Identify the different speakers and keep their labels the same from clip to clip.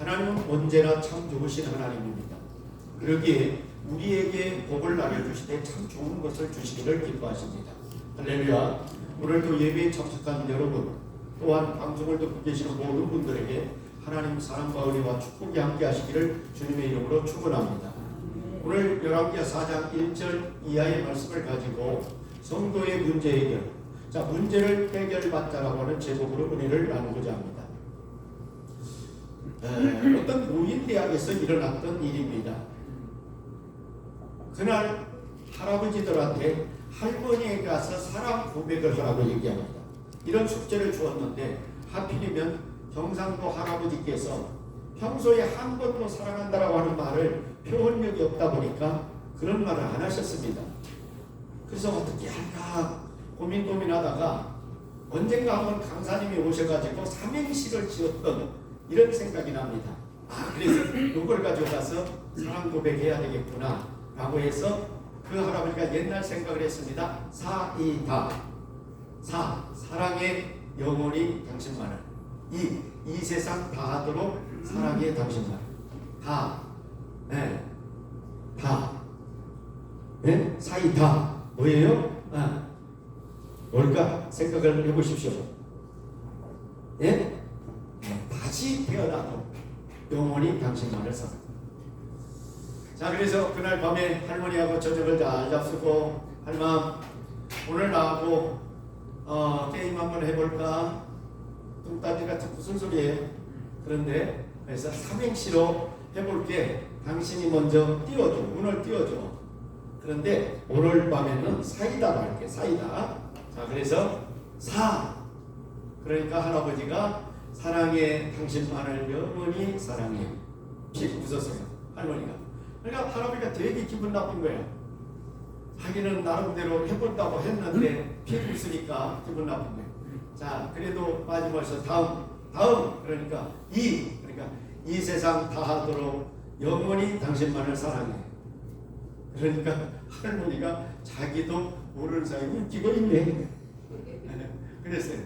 Speaker 1: 하나님은 언제나 참 좋으신 하나님입니다. 그러기에 우리에게 복을 나눠주시되 참 좋은 것을 주시기를 기뻐하십니다. 할렐루야. 오늘도 예배에 참석한 여러분, 또한 방송을 듣고 계시는 모든 분들에게 하나님 사랑과 은혜와 축복이 함께 하시기를 주님의 이름으로 축원합니다. 오늘 열왕기하 4장 1절 이하의 말씀을 가지고 성도의 문제 해결, 문제를 해결받자라고 하는 제목으로 은혜를 나누고자 합니다. 어떤 노인대학에서 일어났던 일입니다. 그날 할아버지들한테 할머니에 가서 사랑 고백을 하라고 얘기합니다. 이런 숙제를 주었는데 하필이면 경상도 할아버지께서 평소에 한 번도 사랑한다라고 하는 말을 표현력이 없다 보니까 그런 말을 안 하셨습니다. 그래서 어떻게 할까 고민하다가 언젠가 한번 강사님이 오셔가지고 삼행시를 지었던 이런 생각이 납니다. 그래서 이걸 가져가서 사랑 고백해야 되겠구나 라고 해서 그 할아버지가 옛날 생각을 했습니다. 사이다. 사랑해 영원히 당신만을. 이 세상 다 하도록 사랑해 당신만을. 사이다. 뭐예요? 뭘까? 생각을 해보십시오. 다시 태어나도 영원히 당신만을 사랑. 그래서 그날 밤에 할머니하고 저녁을 잘 잡수고, 할멈 오늘 나하고 게임 한번 해볼까? 뚱따지 같은 무슨 소리예요? 그런데 그래서 삼행시로 해볼게. 당신이 먼저 띄워줘. 오늘 띄워줘. 그런데 오늘 밤에는 사이다로 할게. 사이다. 그래서 그러니까 할아버지가 사랑해 당신만을 영원히 사랑해. 픽 웃었어요. 할머니가. 그러니까 할아버지가 되게 기분 나쁜 거예요. 자기는 나름대로 해본다고 했는데 픽 웃으니까 기분 나쁜 거예요. 그래도 마지막에서 다음 그러니까 이 세상 다 하도록 영원히 당신만을 사랑해. 그러니까 할머니가 자기도 모르는 사이에 웃기고 있네. 그랬어요.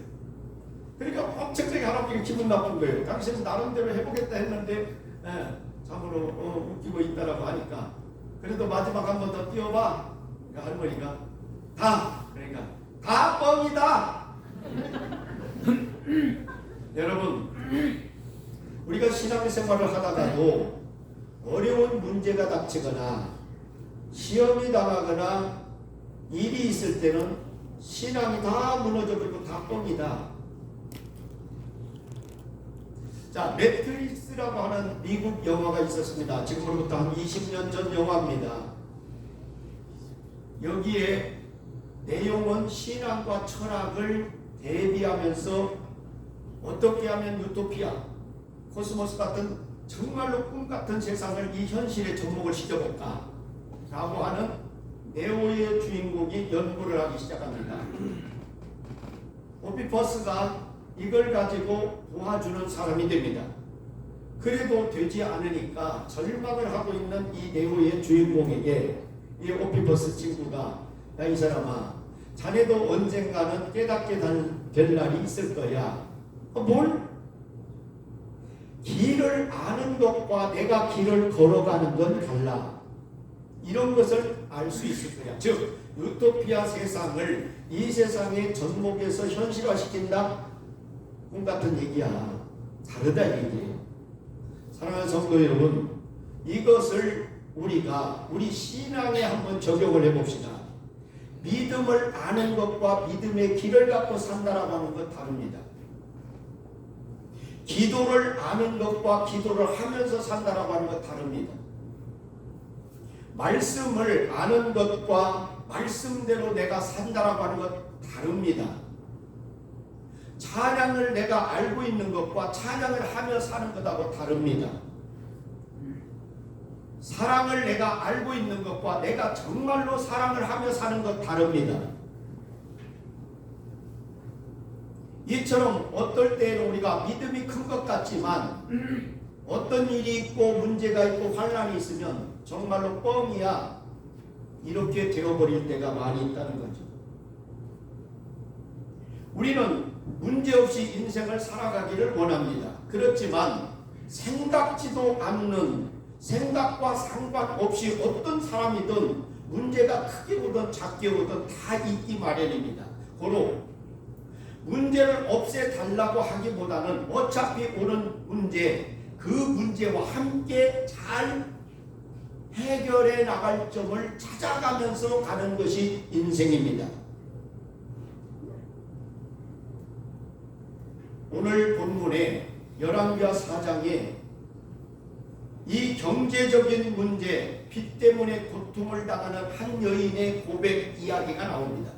Speaker 1: 그러니까 엄청나게 할아버지가 기분 나쁜 거예요. 당신은 나름대로 해보겠다 했는데 참으로 웃기고 있다라고 하니까 그래도 마지막 한 번 더 띄워봐. 그러니까 할머니가 그러니까 다 뻥이다. 여러분, 우리가 신앙생활을 하다가도 어려운 문제가 닥치거나 시험이 당하거나 일이 있을 때는 신앙이 다 무너져버리고 다 뻥이다. 매트릭스라고 하는 미국 영화가 있었습니다. 지금으로부터 한 20년 전 영화입니다. 여기에 내용은 신앙과 철학을 대비하면서 어떻게 하면 유토피아, 코스모스 같은 정말로 꿈 같은 세상을 이 현실에 접목을 시켜볼까 라고 하는 네오의 주인공이 연구를 하기 시작합니다. 오피퍼스가 이걸 가지고 도와주는 사람이 됩니다. 그래도 되지 않으니까 절망을 하고 있는 이 네오의 주인공에게 이 오피퍼스 친구가 야 이 사람아, 자네도 언젠가는 깨닫게 될 날이 있을 거야. 뭘? 길을 아는 것과 내가 길을 걸어가는 건 달라. 이런 것을 알 수 있을 거야. 즉 유토피아 세상을 이 세상의 접목에서 현실화시킨다. 꿈 같은 얘기야. 다르다 얘기예요. 사랑하는 성도 여러분, 이것을 우리가 우리 신앙에 한번 적용을 해봅시다. 믿음을 아는 것과 믿음의 길을 갖고 산다라고 하는 것 다릅니다. 기도를 아는 것과 기도를 하면서 산다라고 하는 것 다릅니다. 말씀을 아는 것과 말씀대로 내가 산다라고 하는 것 다릅니다. 찬양을 내가 알고 있는 것과 찬양을 하며 사는 것하고 다릅니다. 사랑을 내가 알고 있는 것과 내가 정말로 사랑을 하며 사는 것 다릅니다. 이처럼 어떨 때는 우리가 믿음이 큰 것 같지만 어떤 일이 있고 문제가 있고 환란이 있으면 정말로 뻥이야. 이렇게 되어버릴 때가 많이 있다는 거죠. 우리는 문제없이 인생을 살아가기를 원합니다. 그렇지만 생각지도 않는, 생각과 상관없이 어떤 사람이든 문제가 크게 오든 작게 오든 다 있기 마련입니다. 고로 문제를 없애달라고 하기보다는 어차피 오는 문제, 그 문제와 함께 잘 해결해 나갈 점을 찾아가면서 가는 것이 인생입니다. 오늘 본문에 열왕기하 4장에 이 경제적인 문제, 빚 때문에 고통을 당하는 한 여인의 고백 이야기가 나옵니다.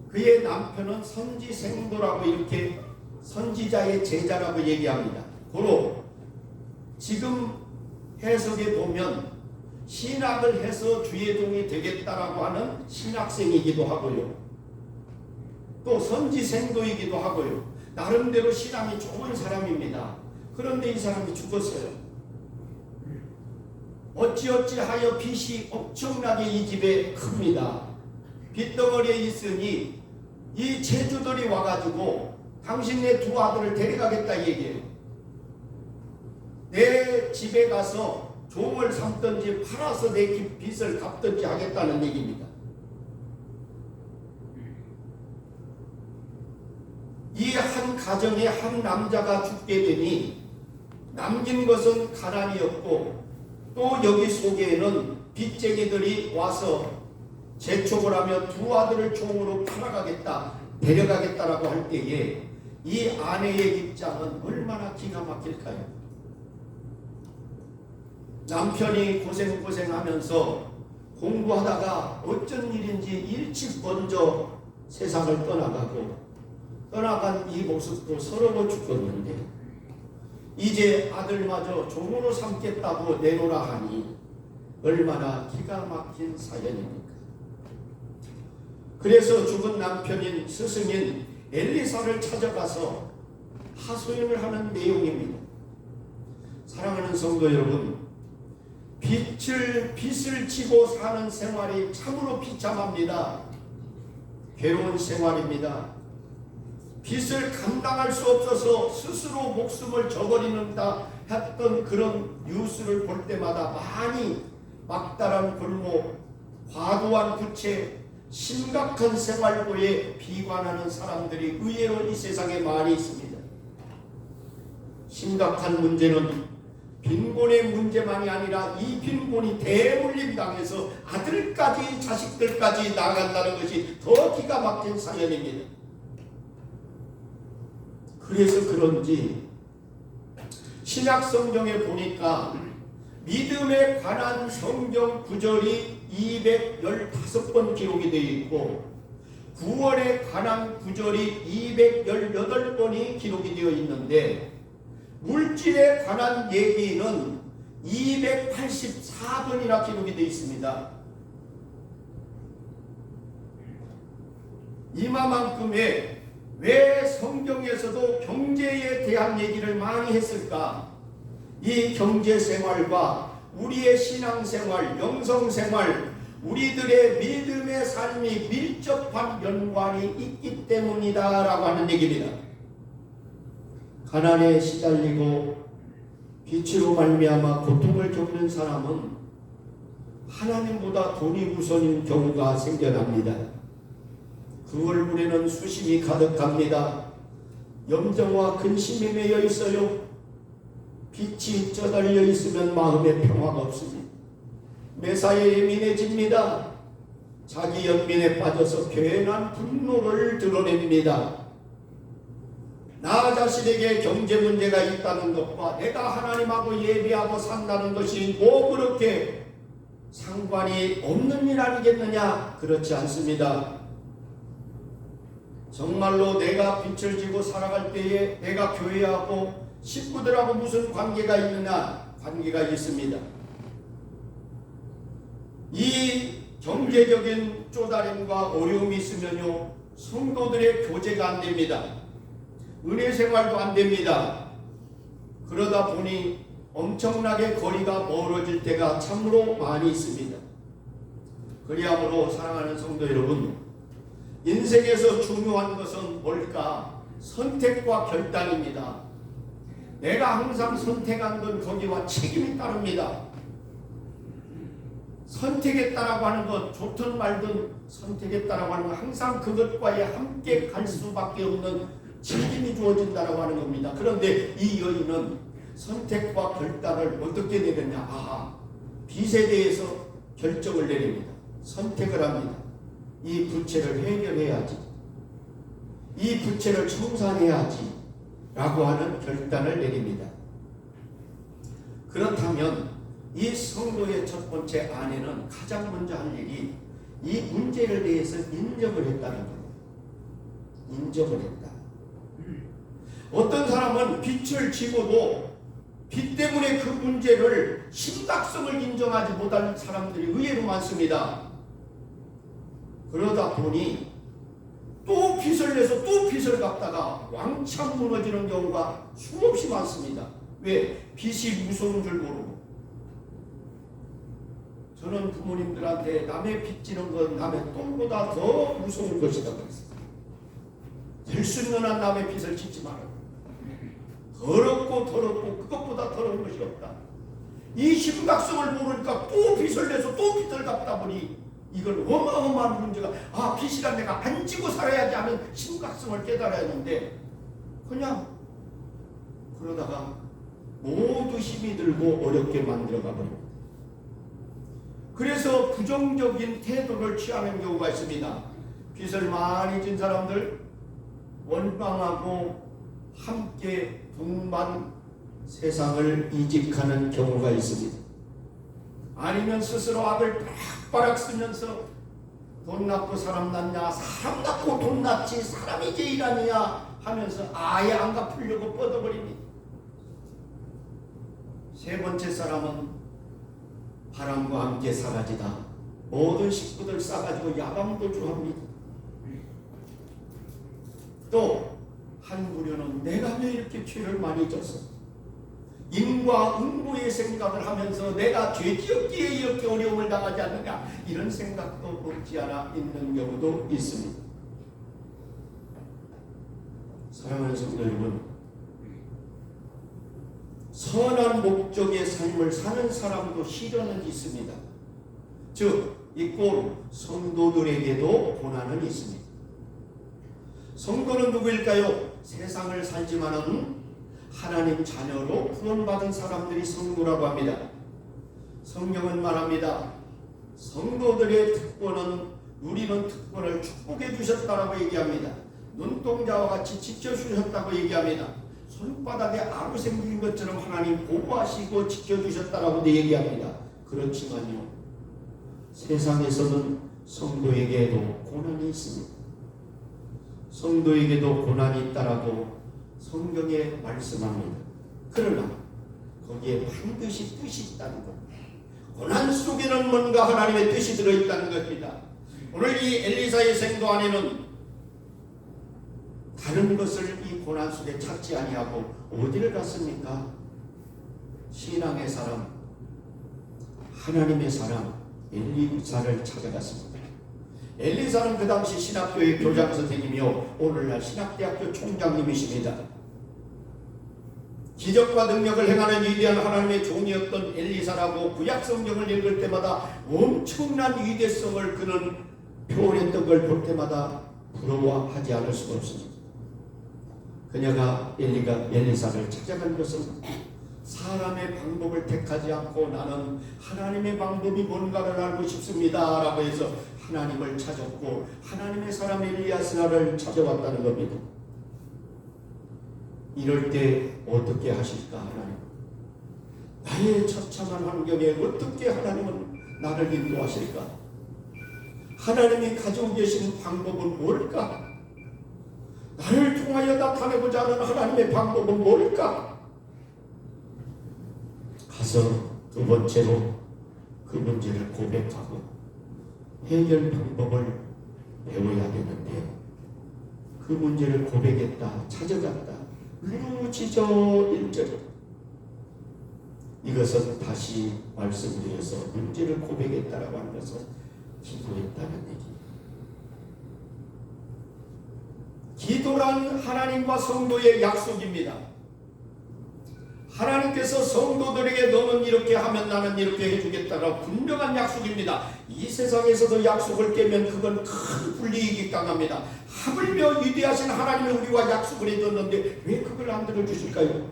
Speaker 1: 그의 남편은 선지생도라고, 이렇게 선지자의 제자라고 얘기합니다. 고로 지금 해석에 보면 신학을 해서 주예종이 되겠다라고 하는 신학생이기도 하고요, 또 선지생도이기도 하고요, 나름대로 신앙이 좋은 사람입니다. 그런데 이 사람이 죽었어요. 어찌어찌하여 빚이 엄청나게 이 집에 큽니다. 빚덩어리에 있으니 이 제주들이 와가지고 당신네 두 아들을 데려가겠다 얘기해요. 내 집에 가서 종을 삼든지 팔아서 내 빚을 갚든지 하겠다는 얘기입니다. 이 한 가정에 한 남자가 죽게 되니 남긴 것은 가난이었고, 또 여기 속에는 빚쟁이들이 와서 재촉을 하며 두 아들을 종으로 팔아가겠다, 데려가겠다라고 할 때에 이 아내의 입장은 얼마나 기가 막힐까요? 남편이 고생하면서 공부하다가 어쩐 일인지 일찍 먼저 세상을 떠나간 이 모습도 서러워 죽었는데, 이제 아들마저 종으로 삼겠다고 내놓으라 하니 얼마나 기가 막힌 사연입니까? 그래서 죽은 남편인 스승인 엘리사를 찾아가서 하소연을 하는 내용입니다. 사랑하는 성도 여러분, 빚을 지고 사는 생활이 참으로 비참합니다. 괴로운 생활입니다. 빚을 감당할 수 없어서 스스로 목숨을 저버리는다 했던 그런 뉴스를 볼 때마다 많이 막다른 골목, 과도한 부채, 심각한 생활고에 비관하는 사람들이 의외로 이 세상에 많이 있습니다. 심각한 문제는 빈곤의 문제만이 아니라 이 빈곤이 대물림당해서 아들까지 자식들까지 나간다는 것이 더 기가 막힌 사연입니다. 그래서 그런지 신약 성경에 보니까 믿음에 관한 성경 구절이 215번 기록이 되어 있고, 구원에 관한 구절이 218번이 기록이 되어 있는데, 물질에 관한 얘기는 284번이나 기록이 되어 있습니다. 이마만큼의 왜 성경에서도 경제에 대한 얘기를 많이 했을까? 이 경제생활과 우리의 신앙생활, 영성생활, 우리들의 믿음의 삶이 밀접한 연관이 있기 때문이다 라고 하는 얘기입니다. 가난에 시달리고 빚으로 말미암아 고통을 겪는 사람은 하나님보다 돈이 우선인 경우가 생겨납니다. 그 얼굴에는 수심이 가득합니다. 염정과 근심이 매여 있어요. 빛이 쪄달려 있으면 마음에 평화가 없습니다. 매사에 예민해집니다. 자기 연민에 빠져서 괜한 분노를 드러냅니다. 나 자신에게 경제 문제가 있다는 것과 내가 하나님하고 예배하고 산다는 것이 뭐 그렇게 상관이 없는 일 아니겠느냐? 그렇지 않습니다. 정말로 내가 빚을 지고 살아갈 때에 내가 교회하고 식구들하고 무슨 관계가 있느냐? 관계가 있습니다. 이 경제적인 쪼다림과 어려움이 있으면요, 성도들의 교제가 안 됩니다. 은혜 생활도 안 됩니다. 그러다 보니 엄청나게 거리가 멀어질 때가 참으로 많이 있습니다. 그리하므로 사랑하는 성도 여러분, 인생에서 중요한 것은 뭘까? 선택과 결단입니다. 내가 항상 선택한 건 거기와 책임이 따릅니다. 선택했다라고 하는 것, 좋든 말든 선택했다라고 하는 건 항상 그것과의 함께 갈 수밖에 없는 책임이 주어진다라고 하는 겁니다. 그런데 이 여인은 선택과 결단을 어떻게 내렸냐? 빚에 대해서 결정을 내립니다. 선택을 합니다. 이 부채를 해결해야지, 이 부채를 청산해야지 라고 하는 결단을 내립니다. 그렇다면 이 성도의 첫 번째 아내는 가장 먼저 할 일이 이 문제를 대해서 인정을 했다는 거예요. 인정을 했다. 어떤 사람은 빚을 지고도 빚 때문에 그 문제를 심각성을 인정하지 못하는 사람들이 의외로 많습니다. 그러다 보니 또 빚을 내서 또 빚을 갚다가 왕창 무너지는 경우가 수없이 많습니다. 왜? 빚이 무서운 줄 모르고. 저는 부모님들한테 남의 빚 지는 건 남의 똥보다 더 무서운 것이다 그랬어요. 될 수 있는 한 남의 빚을 짓지 말아요. 더럽고 그것보다 더러운 것이 없다. 이 심각성을 모르니까 또 빚을 내서 또 빚을 갚다 보니 이건 어마어마한 문제가, 빚이란 내가 안 지고 살아야지 하는 심각성을 깨달아야 하는데 그냥 그러다가 모두 힘이 들고 어렵게 만들어가 버립니다. 그래서 부정적인 태도를 취하는 경우가 있습니다. 빚을 많이 진 사람들 원망하고 함께 분만 세상을 이직하는 경우가 있습니다. 아니면 스스로 악을 빡빡 쓰면서 돈 낳고 사람 낳냐, 사람 낳고 돈 낳지 사람이 제일 아니냐 하면서 아예 안 갚으려고 뻗어버립니다. 세 번째 사람은 바람과 함께 사라지다 모든 식구들 싸가지고 야방도주합니다. 또 한 부류는 내가 왜 이렇게 죄를 많이 졌어? 인과 응보의 생각을 하면서 내가 죄지었기에 이렇게 어려움을 당하지 않느냐, 이런 생각도 없지 않아 있는 경우도 있습니다. 사랑하는 성도 여러분, 선한 목적의 삶을 사는 사람도 시련은 있습니다. 즉, 이 꼴 성도들에게도 고난은 있습니다. 성도는 누구일까요? 세상을 살지만은 하나님 자녀로 구원받은 사람들이 성도라고 합니다. 성경은 말합니다. 성도들의 특권은, 누리는 특권을 축복해 주셨다라고 얘기합니다. 눈동자와 같이 지켜주셨다고 얘기합니다. 손바닥에 아구 생긴 것처럼 하나님 보호하시고 지켜주셨다라고도 얘기합니다. 그렇지만요, 세상에서는 성도에게도 고난이 있습니다. 성도에게도 고난이 있다라고 성경에 말씀합니다. 그러나 거기에 반드시 뜻이 있다는 겁니다. 고난 속에는 뭔가 하나님의 뜻이 들어있다는 겁니다. 오늘 이 엘리사의 생도 안에는 다른 것을 이 고난 속에 찾지 아니하고 어디를 갔습니까? 신앙의 사람, 하나님의 사람 엘리사를 찾아갔습니다. 엘리사는 그 당시 신학교의 교장 선생님이요, 오늘날 신학대학교 총장님이십니다. 기적과 능력을 행하는 위대한 하나님의 종이었던 엘리사라고 구약 성경을 읽을 때마다 엄청난 위대성을 그는 표현했던 걸 볼 때마다 부러워하지 않을 수가 없습니다. 그녀가 엘리사를 찾아간 것은 사람의 방법을 택하지 않고 나는 하나님의 방법이 뭔가를 알고 싶습니다 라고 해서 하나님을 찾았고 하나님의 사람 엘리야스를 찾아왔다는 겁니다. 이럴 때 어떻게 하실까 하나님? 나의 처참한 환경에 어떻게 하나님은 나를 인도하실까? 하나님이 가지고 계신 방법은 뭘까? 나를 통하여 나타내고자 하는 하나님의 방법은 뭘까? 가서 두 번째로 그 문제를 고백하고 해결 방법을 배워야 되는데요. 그 문제를 고백했다, 찾아갔다. 그루지저 1절. 이것은 다시 말씀드려서 문제를 고백했다라고 하는 것은 기도했다는 얘기입니다. 기도란 하나님과 성도의 약속입니다. 하나님께서 성도들에게 너는 이렇게 하면 나는 이렇게 해주겠다라고 분명한 약속입니다. 이 세상에서도 약속을 깨면 그건 큰 불이익이 당합니다. 하물며 위대하신 하나님이 우리와 약속을 해줬는데 왜 그걸 안 들어주실까요?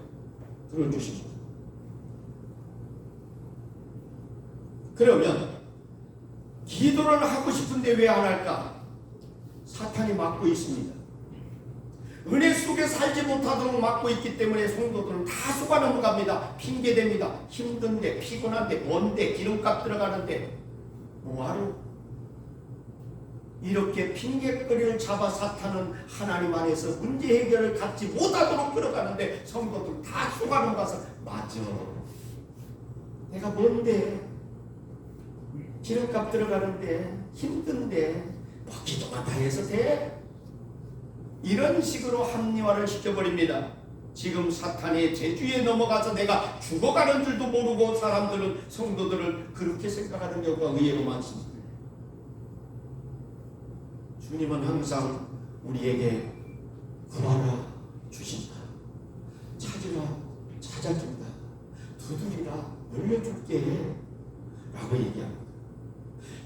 Speaker 1: 들어주시죠. 그러면 기도를 하고 싶은데 왜 안 할까? 사탄이 막고 있습니다. 은혜 속에 살지 못하도록 막고 있기 때문에 성도들은 다 속아 넘어갑니다. 핑계댑니다. 힘든데, 피곤한데, 뭔데, 기름값 들어가는데 뭐하러? 이렇게 핑계거리를 잡아 사탄은 하나님 안에서 문제 해결을 갖지 못하도록 끌어가는데 성도들은 다 속아 넘어가서 맞아. 내가 뭔데? 기름값 들어가는데, 힘든데 뭐 기도만 다 해서 돼? 이런 식으로 합리화를 시켜버립니다. 지금 사탄의 재주에 넘어가서 내가 죽어가는 줄도 모르고 사람들은 성도들을 그렇게 생각하는 경우가 의외로 많습니다. 주님은 항상 우리에게 구하라 주신다, 찾으라 찾아준다, 두드리라 열려줄게 라고 얘기합니다.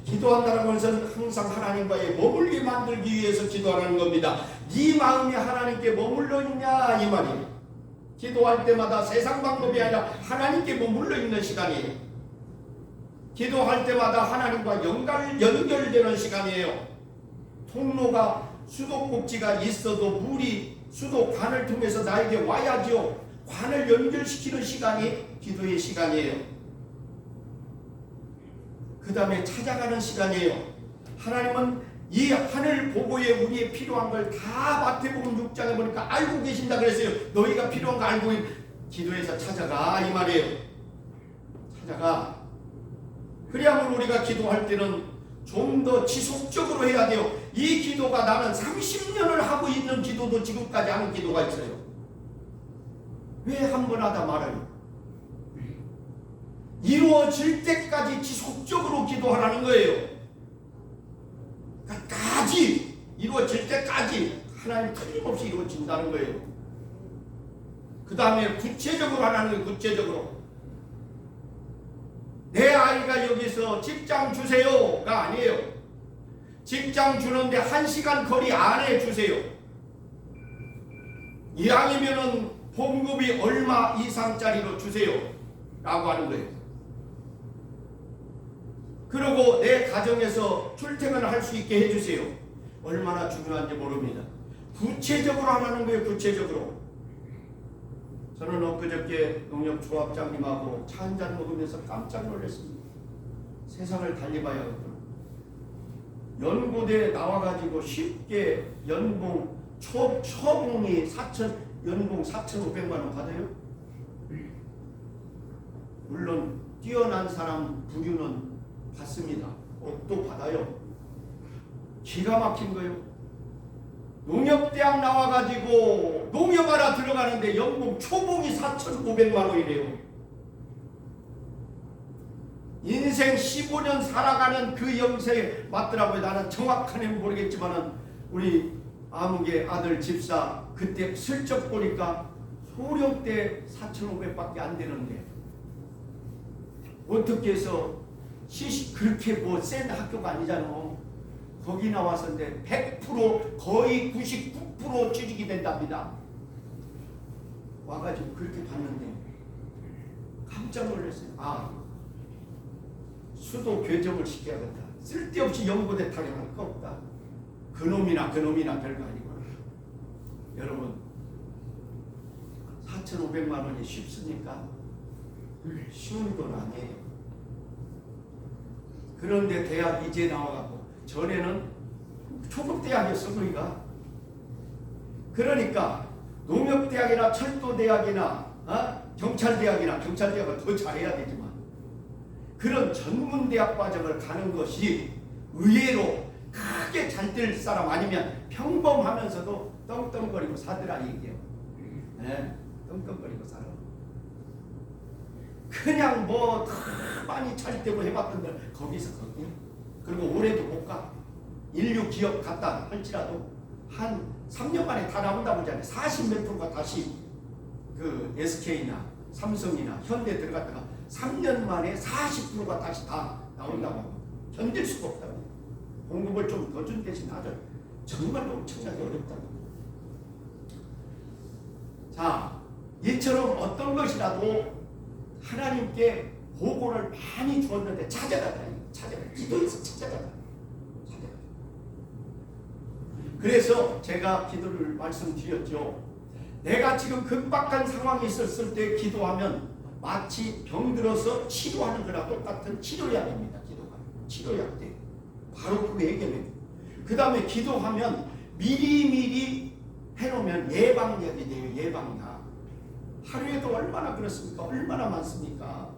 Speaker 1: 기도한다는 것은 항상 하나님과의 머물게 만들기 위해서 기도하는 겁니다. 네 마음이 하나님께 머물러 있냐 이 말이에요. 기도할 때마다 세상 방법이 아니라 하나님께 머물러 있는 시간이에요. 기도할 때마다 하나님과 연결되는 시간이에요. 통로가 수도꼭지가 있어도 물이 수도관을 통해서 나에게 와야지요. 관을 연결시키는 시간이 기도의 시간이에요. 그 다음에 찾아가는 시간이에요. 하나님은 이 하늘 보고에 우리의 필요한 걸 다 마태복음 6장에 보니까 알고 계신다 그랬어요. 너희가 필요한 거 알고 기도해서 찾아가 이 말이에요. 찾아가. 그래야만 우리가 기도할 때는 좀 더 지속적으로 해야 돼요. 이 기도가 나는 30년을 하고 있는 기도도 지금까지 하는 기도가 있어요. 왜 한 번 하다 말아요? 이루어질 때까지 지속적으로 기도하라는 거예요. 까지 이루어질 때까지 하나님 틀림없이 이루어진다는 거예요. 그 다음에 구체적으로 하라는 거예요. 구체적으로 내 아이가 여기서 직장 주세요가 아니에요. 직장 주는데 1시간 거리 안에 주세요. 이왕이면은 봉급이 얼마 이상짜리로 주세요 라고 하는 거예요. 그리고 내 가정에서 출퇴근을 할 수 있게 해주세요. 얼마나 중요한지 모릅니다. 구체적으로 하라는 거예요. 구체적으로. 저는 엊그저께 농협조합장님하고 차 한잔 먹으면서 깜짝 놀랐습니다. 세상을 달리 봐야겠구나. 연고대에 나와가지고 쉽게 연봉 초봉이 연봉 4,500만 원 받아요? 물론 뛰어난 사람 부류는 받습니다. 또 받아요. 기가 막힌 거예요. 농협대학 나와가지고 농협하러 들어가는데 연봉 초봉이 4,500만 원이래요. 인생 15년 살아가는 그 영세에 맞더라고요. 나는 정확한지는 모르겠지만은 우리 아무개 아들 집사 그때 슬쩍 보니까 소령 때 4,500밖에 안 되는데 어떻게 해서 그렇게 뭐 센 학교가 아니잖아. 거기 나왔었는데 100% 거의 99% 취직이 된답니다. 와가지고 그렇게 봤는데 깜짝 놀랐어요. 아, 수도 교정을 시켜야겠다. 쓸데없이 연고대 타령할 거 없다. 그놈이나 별거 아니구나. 여러분 4,500만 원이 쉽습니까? 쉬운 건 아니에요. 그런데 대학 이제 나와가고 전에는 초급대학이었어 거기가. 그러니까 농협대학이나 철도대학이나 경찰대학은 더 잘해야 되지만 그런 전문대학 과정을 가는 것이 의외로 크게 잘 될 사람 아니면 평범하면서도 떵떵거리고 사더라 얘기예요. 네, 떵떵거리고 살아. 그냥 뭐 많이 차리대고 해봤던데 거기서 거기. 그리고 올해도 못 가. 인류 기업 갔다 할지라도 한 3년 만에 다 나온다고 하잖아요. 40몇 프로가 다시 그 SK나 삼성이나 현대 들어갔다가 3년 만에 40%가 다시 다 나온다고. 견딜 수가 없다고. 공급을 좀 더 준 대신 아주 정말로 엄청나게 어렵다고. 자, 이처럼 어떤 것이라도 하나님께 보고를 많이 주었는데 찾아가라. 기도해서 찾아가라. 그래서 제가 기도를 말씀드렸죠. 내가 지금 급박한 상황이 있었을 때 기도하면 마치 병들어서 치료하는 거랑 똑같은 치료약입니다. 기도가 치료약대 바로 그거 해결해요. 그 다음에 기도하면 미리미리 해놓으면 예방약이 돼요. 예방약. 하루에도 얼마나 그렇습니까? 얼마나 많습니까?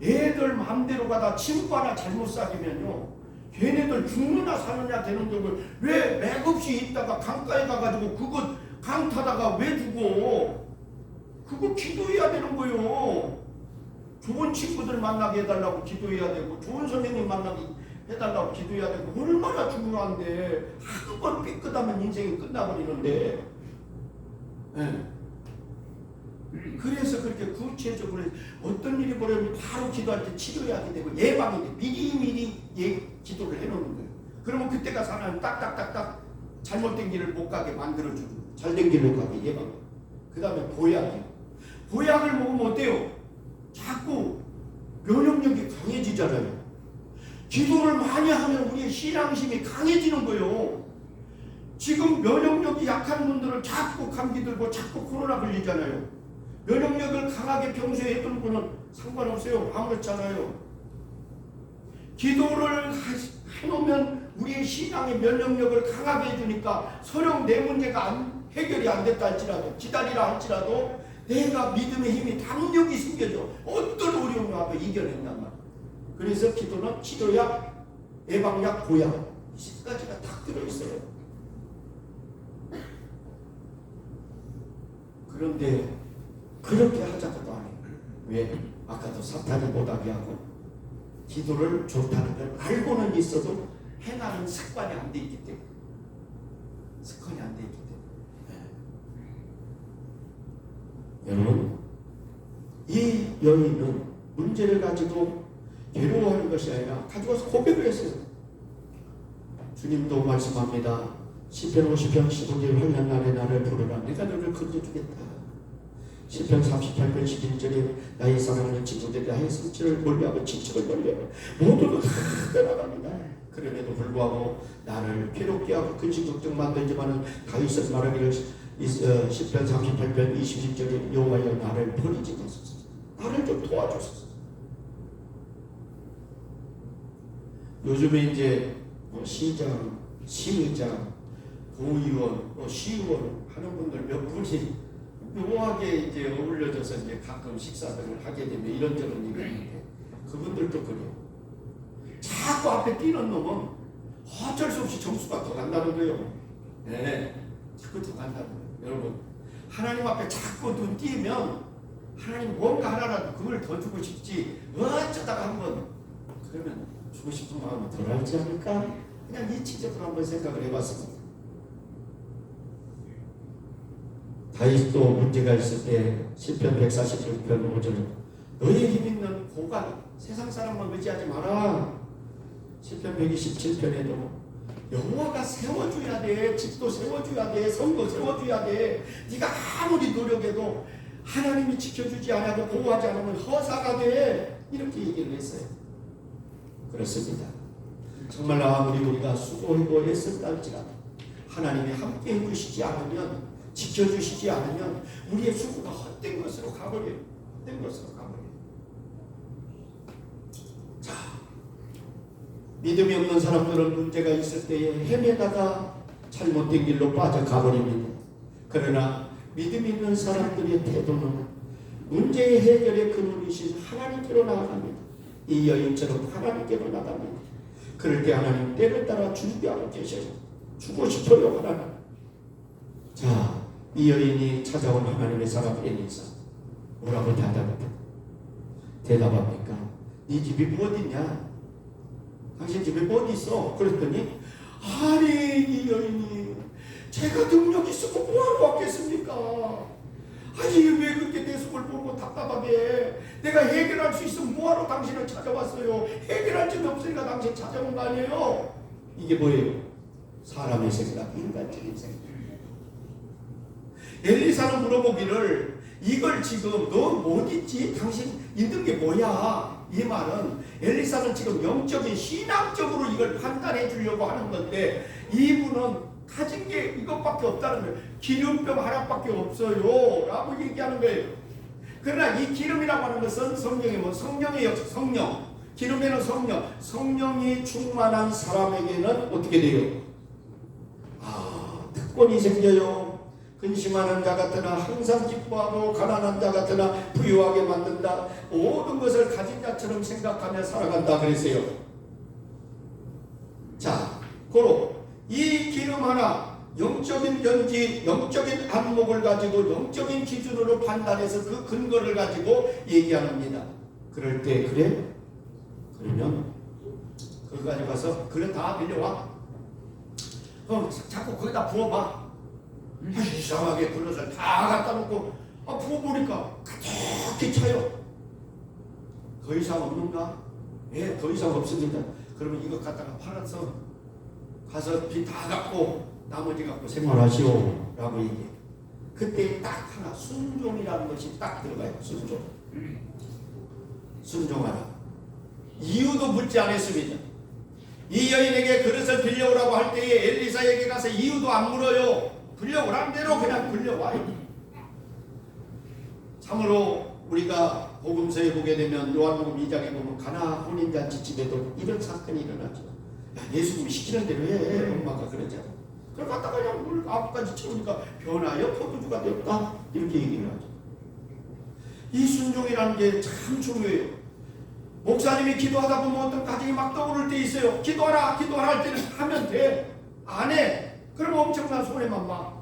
Speaker 1: 애들 마음대로 가다 친구 하나 잘못 사귀면요, 걔네들 죽느냐 사느냐 되는 적을 왜 맥없이 있다가 강가에 가가지고 그거 강 타다가 왜 죽어? 그거 기도해야 되는 거예요. 좋은 친구들 만나게 해달라고 기도해야 되고, 좋은 선생님 만나게 해달라고 기도해야 되고, 얼마나 중요한데 한 번 삐끗하면 인생이 끝나버리는데. 네. 그래서 그렇게 구체적으로 어떤 일이 벌어지면 바로 기도할 때 치료해야 되고 예방이 돼. 미리미리 기도를 해놓는 거예요. 그러면 그때가 사람은 딱딱딱딱 잘못된 길을 못 가게 만들어주고 잘된 길로 가게 예방. 그 다음에 보약이에요. 보약을 먹으면 어때요? 자꾸 면역력이 강해지잖아요. 기도를 많이 하면 우리의 신앙심이 강해지는 거예요. 지금 면역력이 약한 분들은 자꾸 감기 들고 자꾸 코로나 걸리잖아요. 면역력을 강하게 평소에 했던 분은 상관없어요. 아무렇잖아요. 기도를 해놓으면 우리의 신앙의 면역력을 강하게 해주니까 설령 내 문제가 해결이 안 됐다 할지라도 기다리라 할지라도 내가 믿음의 힘이 담력이 생겨져. 어떤 어려움이 와도 이겨낸단 말이야. 그래서 기도는 치료약, 예방약, 보약 이 세 가지가 다 들어있어요. 그런데 그렇게 하자고도 안 해요. 왜? 아까도 사탄이 못하게 하고 기도를 좋다는 걸 알고는 있어도 해나는 습관이 안 돼 있기 때문에. 습관이 안 돼 있기 때문에. 여러분, 이 여인은 문제를 가지고 괴로워하는 것이 아니라 가지고서 고백을 했어요. 주님도 말씀합니다. 시편 50편 15절 환난 날에 나를 부르라. 내가 너를 건져주겠다. 시편 38편 11절에 나의 사랑하는 친구들이 나의 성취를 멀리하고 지식을 멀리하고 모두도 다 떠나갑니다. 그럼에도 불구하고 나를 괴롭게 하고 근심 걱정 만들지만은 다윗은 말하기를 시편 38편 21절에 여호와여 나를 버리지 마소서. 나를 좀 도와주소서. 요즘에 이제 시장, 시의장, 도의원, 시의원 하는 분들 몇 분이 묘하게 이제 어울려져서 이제 가끔 식사들을 하게 되면 이런저런 일이 있는데 그분들도 그래요. 자꾸 앞에 뛰는 놈은 어쩔 수 없이 점수가 더 간다는 거예요. 네, 자꾸 더 간다는 거예요. 여러분, 하나님 앞에 자꾸 눈 띄면 하나님 뭔가 하나라도 그걸 더 주고 싶지 어쩌다가 한번 그러면 주고 싶은 마음이 덜하지 않을까? 그냥 이치적으로 한번 생각을 해봤습니다. 다윗도 문제가 있을 때 시편 146편 5절 너의 힘 있는 고관 세상 사람만 의지하지 마라. 시편 127편에도 여호와가 세워줘야 돼. 집도 세워줘야 돼. 성도 세워줘야 돼. 네가 아무리 노력해도 하나님이 지켜주지 않아도 보호하지 않으면 허사가 돼. 이렇게 얘기를 했어요. 그렇습니다. 정말 아무리 우리가 수고하고 애썼다 할지라도 하나님이 함께 해주시지 않으면 지켜주시지 않으면 우리의 수고가 헛된 것으로 가버려요. 헛된 것으로 가버려요. 자, 믿음이 없는 사람들은 문제가 있을 때에 헤매다가 잘못된 길로 빠져가버립니다. 그러나 믿음이 있는 사람들의 태도는 문제의 해결의 근원이신 하나님께로 나아갑니다. 이 여인처럼 하나님께로 나갑니다. 그럴 때 하나님 때를 따라 준비하고 계셔요. 주고 싶어요 하나님. 자, 이 여인이 찾아온 하나님의 사람 엘리사 뭐라고 대답합니까? 네 집이 뭐 어디냐? 당신 집에 뭐 어디 있어? 그랬더니 아니 이 여인이 제가 능력이 있었고 뭐하러 왔겠습니까? 아니 왜 그렇게 내 속을 보고 답답하게 해? 내가 해결할 수 있으면 뭐하러 당신을 찾아왔어요? 해결할 점이 없으니까 당신 찾아온 거 아니에요? 이게 뭐예요? 사람의 생각, 인간적인 생각. 엘리사는 물어보기를 이걸 지금 너 못 있지? 당신 있는 게 뭐야? 이 말은 엘리사는 지금 영적인 신앙적으로 이걸 판단해 주려고 하는 건데 이분은 가진 게 이것밖에 없다는 거예요. 기름병 하나밖에 없어요 라고 얘기하는 거예요. 그러나 이 기름이라고 하는 것은 성령이 뭐 성령의 역사, 성령, 기름에는 성령, 성령이 충만한 사람에게는 어떻게 돼요? 특권이 생겨요. 근심하는 자 같으나 항상 기뻐하고 가난한 자 같으나 부유하게 만든다. 모든 것을 가진 자처럼 생각하며 살아간다 그랬어요. 자, 고로 이 기름 하나 영적인 연기, 영적인 안목을 가지고 영적인 기준으로 판단해서 그 근거를 가지고 얘기합니다. 그럴 때 그래? 그러면 그거 가지고 가서 그래 다 빌려와. 자꾸 거기다 부어봐. 이상하게 그릇을 다 갖다 놓고 부어보니까 가득히 차요. 더 이상 없는가? 예, 더 이상 없습니다. 그러면 이거 갖다가 팔아서 가서 빚 다 갚고 나머지 갖고 생활하시오 라고 얘기해. 그때 딱 하나 순종이라는 것이 딱 들어가요. 순종. 순종하라. 이유도 묻지 않았습니다. 이 여인에게 그릇을 빌려오라고 할 때에 엘리사에게 가서 이유도 안 물어요. 빌려오라는 대로 그냥 빌려와요. 참으로 우리가 복음서에 보게 되면 요한복음 2장에 보면 가나 혼인잔치 집에도 이런 사건이 일어나죠. 야, 예수님이 시키는 대로 해. 엄마가 그러잖아. 그걸 갖다가 그냥 물 앞까지 채우니까 변하여 포도주가 되었다. 이렇게 얘기를 하죠. 이 순종이라는 게 참 중요해요. 목사님이 기도하다 보면 어떤 가정이 막 떠오를 때 있어요. 기도하라 할 때는 하면 돼. 안 해. 그러면 엄청난 손해만 봐.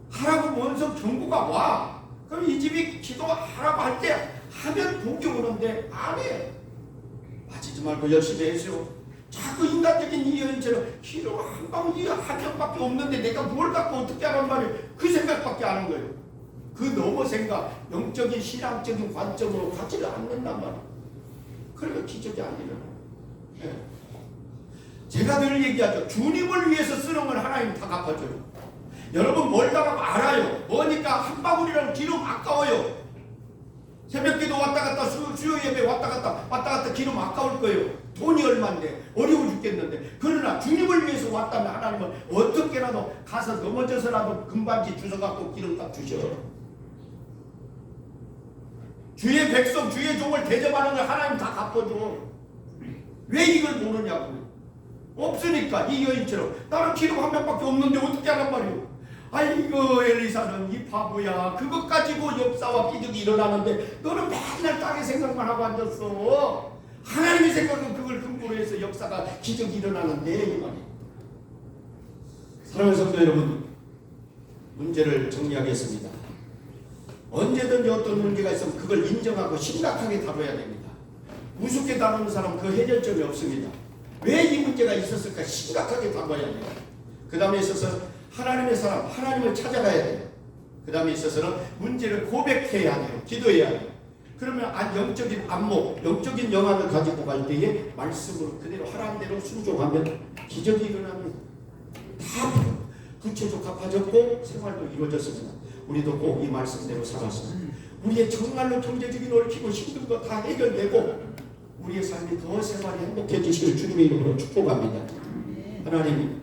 Speaker 1: 하라고 먼저 경고가 와. 그럼 이 집이 기도하라고 할 때 하면 복이 오는데 안 해. 빠지지 말고 열심히 해줘. 자꾸 인간적인 이 여인처럼 기도가 한 방울 한 명밖에 없는데 내가 뭘 갖고 어떻게 하란 말이에요. 그 생각밖에 안 하는 거예요. 그 넘어 생각, 영적인 신앙적인 관점으로 가지를 않는단 말이에요. 그러니까 기적이 안 일어나요. 네. 제가 늘 얘기하죠. 주님을 위해서 쓰는 건 하나님 다 갚아줘요. 여러분 멀다가 알아요. 뭐니까 한 방울이라는 기름 아까워요. 새벽기도 왔다 갔다 수요 예배 왔다 갔다 기름 아까울 거예요. 돈이 얼마인데 어려워 죽겠는데. 그러나 주님을 위해서 왔다면 하나님은 어떻게라도 가서 넘어져서라도 금반지 주워갖고 기름값 주셔. 주의 백성 주의 종을 대접하는 걸 하나님 다 갚아줘. 왜 이걸 모르냐고요. 없으니까 이 여인처럼 나는 기름 한 명밖에 없는데 어떻게 하란 말이에요. 아이고 엘리사는 이 바보야. 그것 가지고 역사와 기적이 일어나는데 너는 맨날 땅의 생각만 하고 앉았어. 하나님의 생각은 그걸 근거로 해서 역사가 기적이 일어나는데 이 말이에요. 사랑하는 성도 여러분, 문제를 정리하겠습니다. 언제든지 어떤 문제가 있으면 그걸 인정하고 심각하게 다뤄야 됩니다. 우습게 다루는 사람은 그 해결점이 없습니다. 왜 이 문제가 있었을까 심각하게 다뤄야 돼요. 그 다음에 있어서 하나님의 사람, 하나님을 찾아가야 돼요. 그 다음에 있어서는 문제를 고백해야 돼요. 기도해야 돼요. 그러면 영적인 안목, 영적인 영안을 가지고 갈 때에 말씀으로 그대로 하라는 대로 순종하면 기적이 일어나면 다 구체적 갚아졌고 생활도 이루어졌습니다. 우리도 꼭 이 말씀대로 살아서 우리의 정말로 경제적인 얽히고 힘든 거 다 해결되고 우리의 삶이 더 생활이 행복해지시길 주님의 이름으로 축복합니다. 하나님